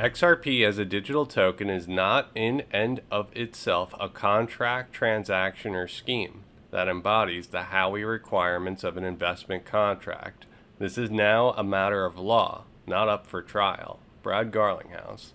XRP as a digital token is not in and of itself a contract, transaction, or scheme that embodies the Howey requirements of an investment contract. This is now a matter of law, not up for trial. Brad Garlinghouse.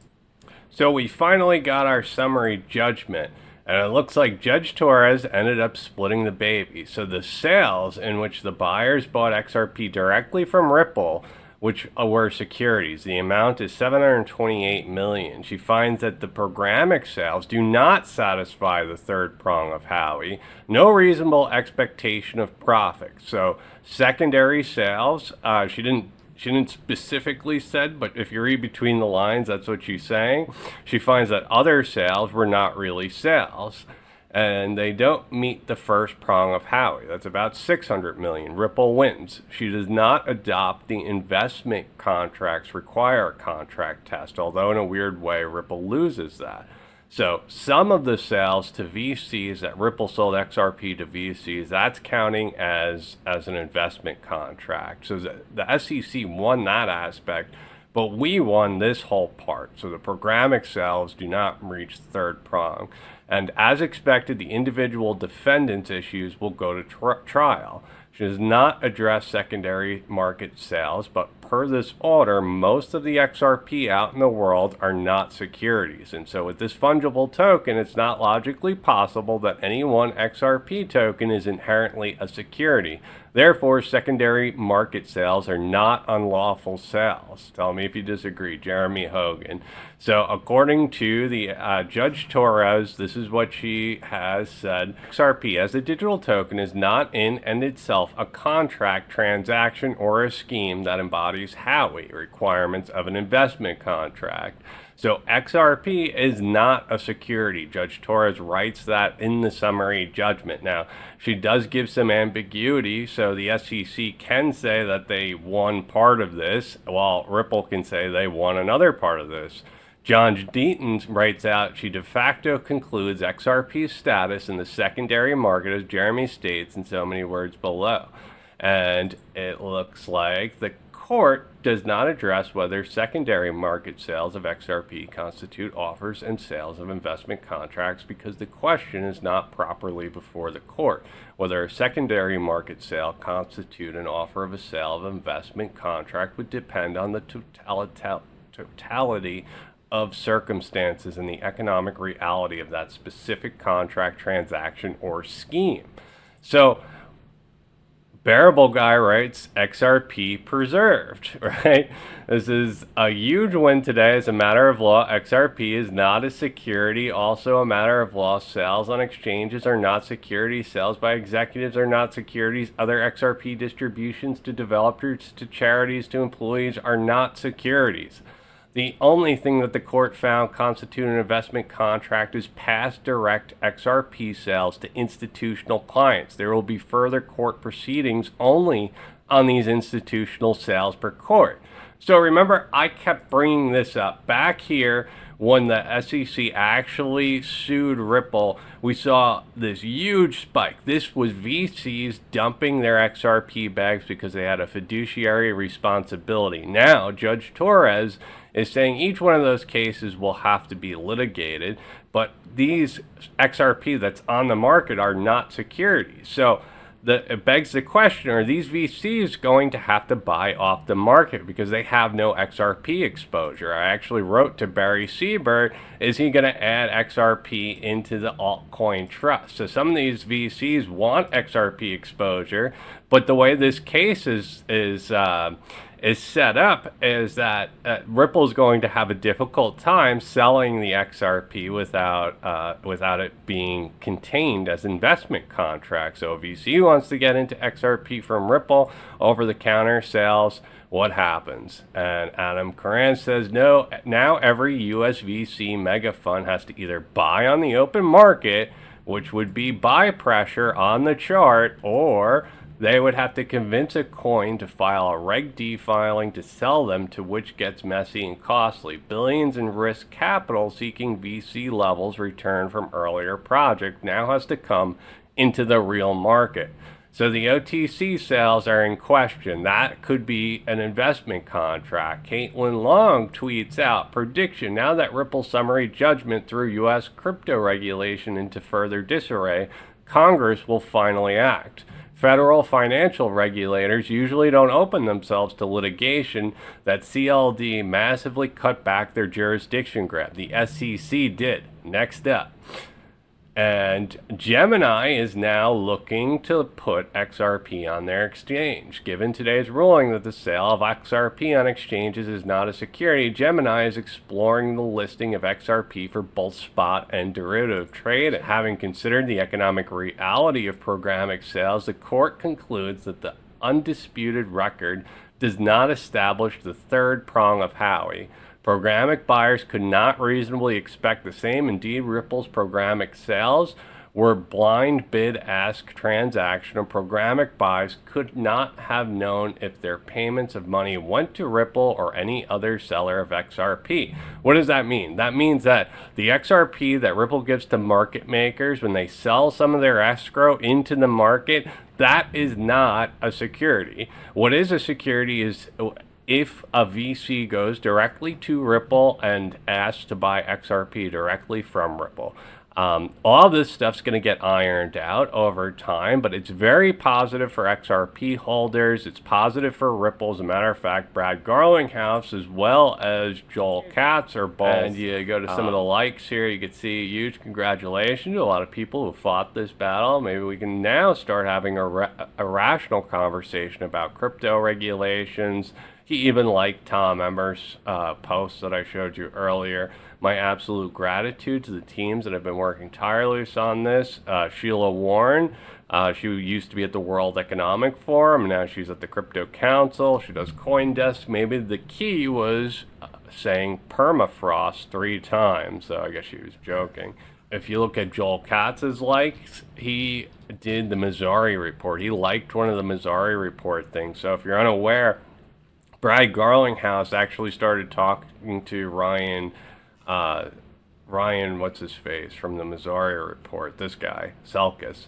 So we finally got our summary judgment, and it looks like Judge Torres ended up splitting the baby. So the sales in which the buyers bought XRP directly from Ripple, which were securities, the amount is $728 million. She finds that the programmatic sales do not satisfy the third prong of Howey. No reasonable expectation of profit. So secondary sales, she didn't specifically said, but if you read between the lines, that's what she's saying. She finds that other sales were not really sales, and they don't meet the first prong of Howey. That's about $600 million. Ripple wins. She does not adopt the investment contracts require a contract test, although in a weird way, Ripple loses that. So some of the sales to VCs that Ripple sold XRP to VCs, that's counting as an investment contract. So the SEC won that aspect, but we won this whole part. So the programmatic sales do not reach the third prong. And as expected, the individual defendants' issues will go to trial. She does not address secondary market sales, but per this order, most of the XRP out in the world are not securities. And so with this fungible token, it's not logically possible that any one XRP token is inherently a security. Therefore, secondary market sales are not unlawful sales. Tell me if you disagree, Jeremy Hogan. So according to the Judge Torres, this is what she has said. XRP as a digital token is not in and itself a contract, transaction, or a scheme that embodies Howey requirements of an investment contract. So XRP is not a security. Judge Torres writes that in the summary judgment. Now, she does give some ambiguity, so the SEC can say that they won part of this, while Ripple can say they won another part of this. John Deaton writes out, she de facto concludes XRP's status in the secondary market, as Jeremy states in so many words below. And it looks like the court does not address whether secondary market sales of XRP constitute offers and sales of investment contracts because the question is not properly before the court. Whether a secondary market sale constitute an offer of a sale of investment contract would depend on the totality of circumstances and the economic reality of that specific contract, transaction, or scheme. So Bearable Guy writes, XRP preserved, right? This is a huge win today as a matter of law. XRP is not a security, also a matter of law. Sales on exchanges are not securities. Sales by executives are not securities. Other XRP distributions to developers, to charities, to employees are not securities. The only thing that the court found constitute an investment contract is past direct XRP sales to institutional clients. There will be further court proceedings only on these institutional sales per court. So remember, I kept bringing this up. Back here, when the SEC actually sued Ripple, we saw this huge spike. This was VCs dumping their XRP bags because they had a fiduciary responsibility. Now, Judge Torres is saying each one of those cases will have to be litigated, but these XRP that's on the market are not securities. So it begs the question, are these VCs going to have to buy off the market because they have no XRP exposure? I actually wrote to Barry Siebert, is he going to add XRP into the altcoin trust? So some of these VCs want XRP exposure, but the way this case is set up is that Ripple is going to have a difficult time selling the XRP without it being contained as investment contracts. So if VC wants to get into XRP from Ripple, over-the-counter sales, what happens? And Adam Coran says, no, now every US VC mega fund has to either buy on the open market, which would be buy pressure on the chart, or they would have to convince a coin to file a Reg D filing to sell them, to which gets messy and costly. Billions in risk capital seeking VC levels return from earlier project now has to come into the real market. So the OTC sales are in question. That could be an investment contract. Caitlin Long tweets out, prediction, now that Ripple summary judgment threw U.S. crypto regulation into further disarray, Congress will finally act. Federal financial regulators usually don't open themselves to litigation that CLD massively cut back their jurisdiction grab. The SEC did. Next up. And Gemini is now looking to put XRP on their exchange. Given today's ruling that the sale of XRP on exchanges is not a security, Gemini is exploring the listing of XRP for both spot and derivative trading. Having considered the economic reality of programmatic sales, the court concludes that the undisputed record does not establish the third prong of Howey. Programmatic buyers could not reasonably expect the same. Indeed, Ripple's programmatic sales were blind bid-ask transaction, and programmatic buyers could not have known if their payments of money went to Ripple or any other seller of XRP. What does that mean? That means that the XRP that Ripple gives to market makers when they sell some of their escrow into the market, that is not a security. What is a security is if a VC goes directly to Ripple and asks to buy XRP directly from Ripple. All this stuff's going to get ironed out over time, but it's very positive for XRP holders. It's positive for Ripple. As a matter of fact, Brad Garlinghouse as well as Joel Katz are both. And you go to some of the likes here, you can see huge congratulations to a lot of people who fought this battle. Maybe we can now start having a rational conversation about crypto regulations. He even liked Tom Emmer's post that I showed you earlier. My absolute gratitude to the teams that have been working tirelessly on this. Sheila Warren, she used to be at the World Economic Forum, and now she's at the Crypto Council. She does CoinDesk. Maybe the key was saying permafrost 3 times, so I guess she was joking. If you look at Joel Katz's likes, he did the Missouri report. He liked one of the Missouri report things. So if you're unaware, Brad Garlinghouse actually started talking to Ryan, what's his face, from the Missouri report, this guy, Selkis.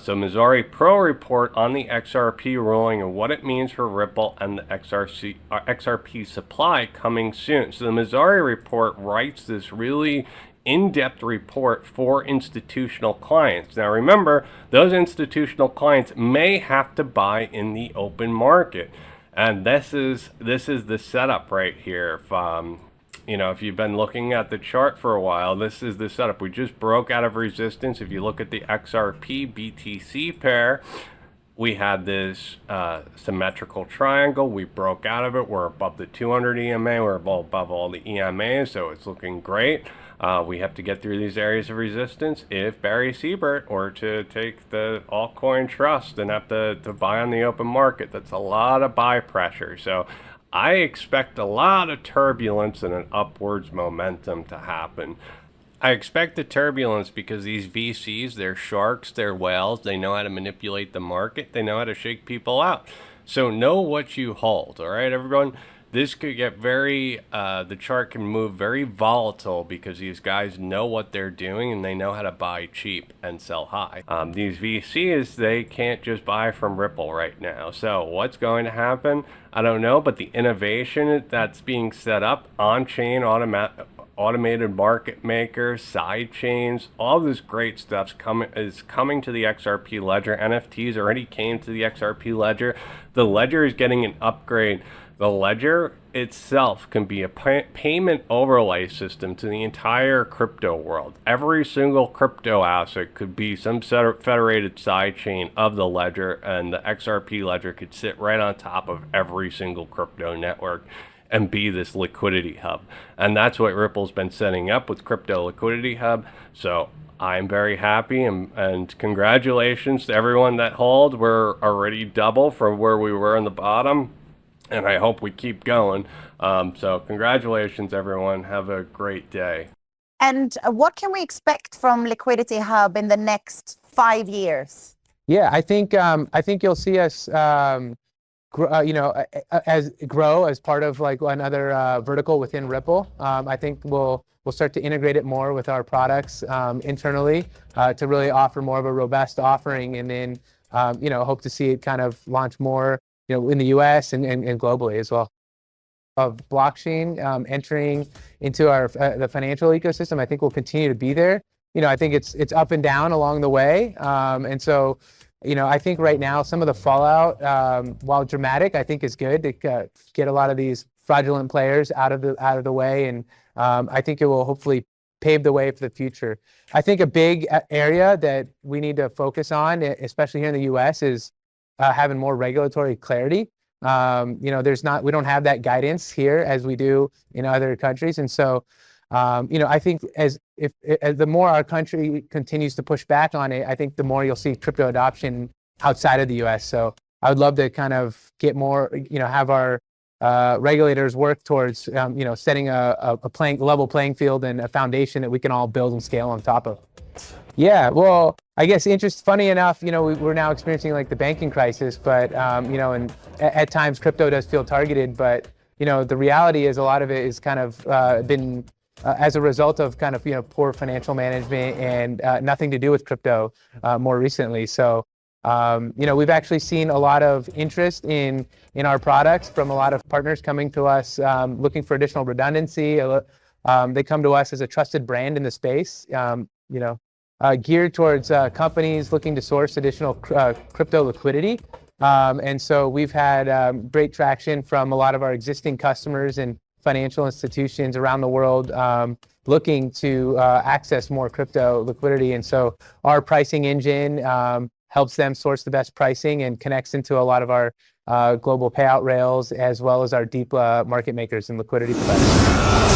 So Missouri Pro report on the XRP ruling and what it means for Ripple and the XRP supply coming soon. So the Missouri report writes this really in-depth report for institutional clients. Now remember, those institutional clients may have to buy in the open market. And this is the setup right here. If you've been looking at the chart for a while, this is the setup. We just broke out of resistance. If you look at the XRP BTC pair, we had this symmetrical triangle. We broke out of it. We're above the 200 EMA. We're above all the EMAs, so it's looking great. We have to get through these areas of resistance if Barry Siebert were to take the altcoin trust and have to buy on the open market. That's a lot of buy pressure. So I expect a lot of turbulence and an upwards momentum to happen. I expect the turbulence because these VCs, they're sharks, they're whales, they know how to manipulate the market, they know how to shake people out. So know what you hold, all right, everyone? This could get the chart can move very volatile because these guys know what they're doing and they know how to buy cheap and sell high. These VCs, they can't just buy from Ripple right now. So what's going to happen? I don't know, but the innovation that's being set up, on-chain automated market makers, side chains, all this great stuff is coming to the XRP ledger. NFTs already came to the XRP ledger. The ledger is getting an upgrade. The ledger itself can be a payment overlay system to the entire crypto world. Every single crypto asset could be some federated sidechain of the ledger, and the XRP ledger could sit right on top of every single crypto network and be this liquidity hub. And that's what Ripple's been setting up with Crypto Liquidity Hub. So I'm very happy, and congratulations to everyone that hold. We're already double from where we were in the bottom. And I hope we keep going. So congratulations, everyone. Have a great day. And what can we expect from Liquidity Hub in the next 5 years? Yeah, I think you'll see us, grow as part of like another vertical within Ripple. I think we'll start to integrate it more with our products internally to really offer more of a robust offering, and then hope to see it kind of launch more, in the US and globally as well. Of blockchain entering into our the financial ecosystem, I think will continue to be there. I think it's up and down along the way, and so I think right now some of the fallout, while dramatic, I think is good to get a lot of these fraudulent players out of the way, and I think it will hopefully pave the way for the future. I think a big area that we need to focus on, especially here in the U.S., is having more regulatory clarity. We don't have that guidance here as we do in other countries, and so I think as the more our country continues to push back on it, I think the more you'll see crypto adoption outside of the U.S. So I would love to kind of get more, have our regulators work towards, setting a level playing field and a foundation that we can all build and scale on top of. Yeah, well, I guess funny enough, we're now experiencing like the banking crisis, but, and at times crypto does feel targeted, but, the reality is a lot of it is kind of been as a result of kind of, poor financial management and nothing to do with crypto more recently. So, we've actually seen a lot of interest in our products from a lot of partners coming to us looking for additional redundancy. They come to us as a trusted brand in the space, geared towards companies looking to source additional crypto liquidity. And so we've had great traction from a lot of our existing customers and financial institutions around the world looking to access more crypto liquidity. And so our pricing engine helps them source the best pricing and connects into a lot of our global payout rails, as well as our deep market makers and liquidity providers.